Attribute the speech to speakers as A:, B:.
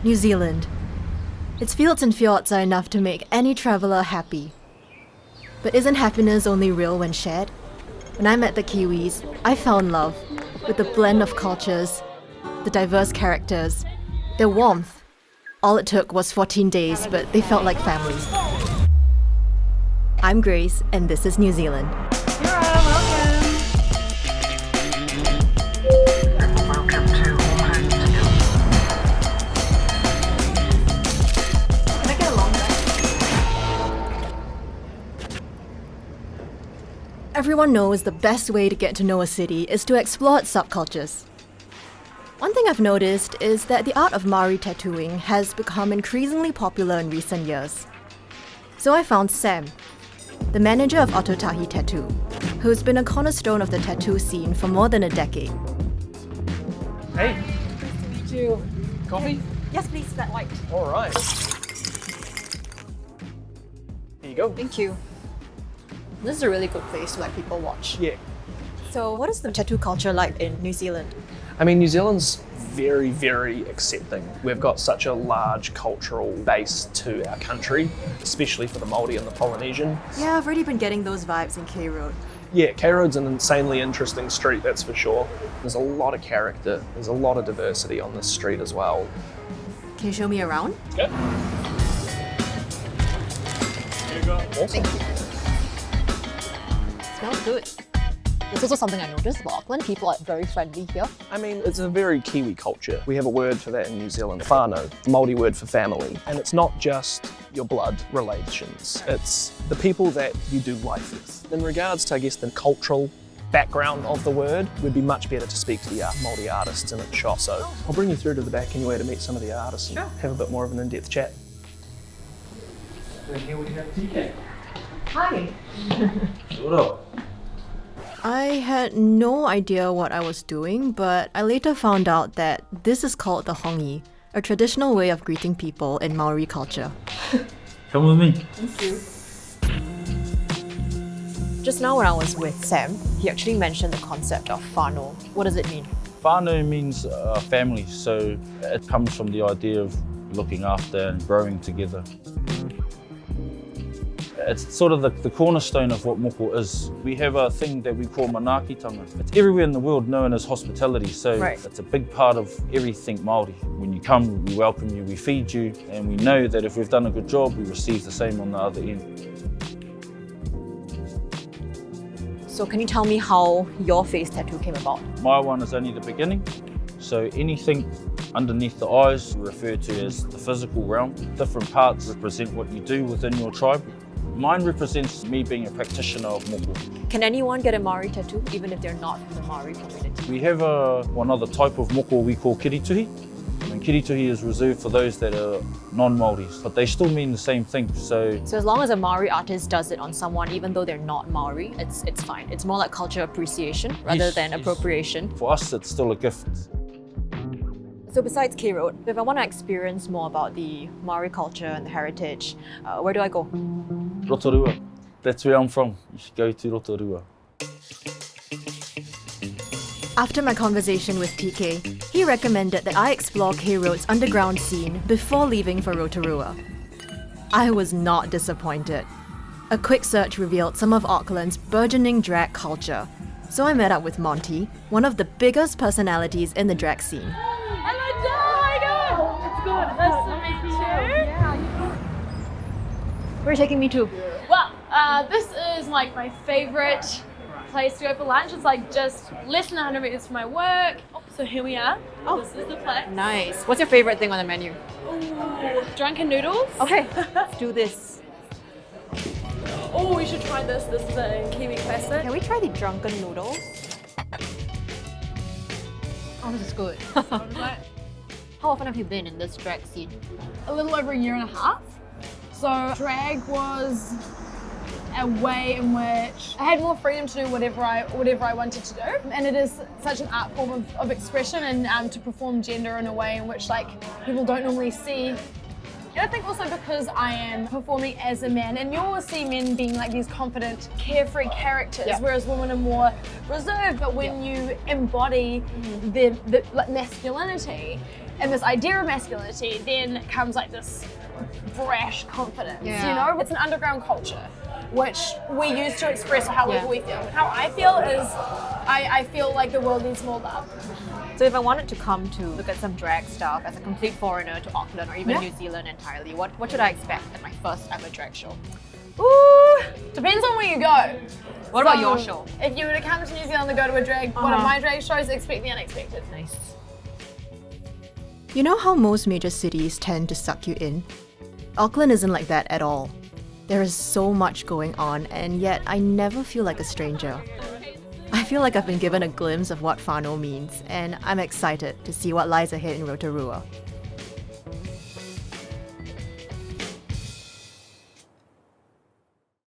A: New Zealand. Its fields and fjords are enough to make any traveller happy. But isn't happiness only real when shared? When I met the Kiwis, I fell in love with the blend of cultures, the diverse characters, their warmth. All it took was 14 days, but they felt like family. I'm Grace, and this is New Zealand. Everyone knows the best way to get to know a city is to explore its subcultures. One thing I've noticed is that the art of Maori tattooing has become increasingly popular in recent years. So I found Sam, the manager of Ototahi Tattoo, who's been a cornerstone of the tattoo scene for more than a decade.
B: Hey,
C: Nice to meet you.
B: coffee?
C: Yes, please, flat white.
B: All right. Here you go.
C: Thank you. This is a really good place to let people watch.
B: Yeah.
C: So what is the tattoo culture like in New Zealand?
B: I mean, New Zealand's very, very accepting. We've got such a large cultural base to our country, especially for the Māori and the Polynesian.
A: Yeah, I've already been getting those vibes in K Road.
B: Yeah, K Road's an insanely interesting street, that's for sure. There's a lot of character, there's a lot of diversity on this street as well.
A: Can you show me around?
B: Yeah. Here you go. Awesome.
C: Thank you. Smells good. There's also something I noticed about Auckland. People are very friendly here.
B: I mean, it's a very Kiwi culture. We have a word for that in New Zealand, whanau, the Māori word for family. And it's not just your blood relations, it's the people that you do life with. In regards to, I guess, the cultural background of the word, we'd be much better to speak to the Māori artists in the shop. So I'll bring you through to the back anyway to meet some of the artists and have a bit more of an in-depth chat. And here we have TK.
C: Hi.
B: What up?
A: I had no idea what I was doing, but I later found out that this is called the hongi, a traditional way of greeting people in Maori culture.
D: Come with me.
C: Thank you. Just now when I was with Sam, he actually mentioned the concept of whanau. What does it mean?
D: Whanau means family, so it comes from the idea of looking after and growing together. It's sort of the cornerstone of what moko is. We have a thing that we call manaakitanga. It's everywhere in the world known as hospitality, so It's a big part of everything Māori. When you come, we welcome you, we feed you, and we know that if we've done a good job, we receive the same on the other end.
C: So can you tell me how your face tattoo came about?
D: My one is only the beginning, so anything underneath the eyes we refer to as the physical realm. Different parts represent what you do within your tribe. Mine represents me being a practitioner of moko.
C: Can anyone get a Maori tattoo, even if they're not from the Maori community?
D: We have one other type of moko we call kirituhi. And kirituhi is reserved for those that are non-Māoris, but they still mean the same thing. So
C: So as long as a Maori artist does it on someone, even though they're not Maori, it's fine. It's more like culture appreciation rather than appropriation.
D: For us, it's still a gift.
C: So besides K Road, if I want to experience more about the Maori culture and the heritage, where do I go?
D: Rotorua. That's where I'm from. You should go to Rotorua.
A: After my conversation with TK, he recommended that I explore K Road's underground scene before leaving for Rotorua. I was not disappointed. A quick search revealed some of Auckland's burgeoning drag culture, so I met up with Monty, one of the biggest personalities in the drag scene.
C: Where are you taking me to?
E: Well, this is like my favorite place to go for lunch. It's like just less than 100 meters from my work. So here we are.
C: Oh.
E: This is the place.
C: Nice. What's your favorite thing on the menu?
E: Ooh, drunken noodles.
C: Okay, let's do this.
E: Oh, we should try this. This is a Kiwi classic.
C: Can we try the drunken noodles? Oh, this is good. How often have you been in this drag scene?
E: A little over a year and a half. So drag was a way in which I had more freedom to do whatever I wanted to do, and it is such an art form of expression and to perform gender in a way in which like people don't normally see. And I think also because I am performing as a man, and you always see men being like these confident, carefree characters, whereas women are more reserved. But when you embody the like masculinity, and this idea of masculinity, then comes like this brash confidence, you know? It's an underground culture which we use to express however we feel. How I feel is, I feel like the world needs more love.
C: So if I wanted to come to look at some drag stuff as a complete foreigner to Auckland or even New Zealand entirely, what should I expect at my first ever drag show?
E: Ooh, depends on where you go.
C: What about your show?
E: If you were to come to New Zealand to go to a drag, one of my drag shows, expect the unexpected.
C: Nice.
A: You know how most major cities tend to suck you in? Auckland isn't like that at all. There is so much going on, and yet I never feel like a stranger. I feel like I've been given a glimpse of what Whanau means, and I'm excited to see what lies ahead in Rotorua.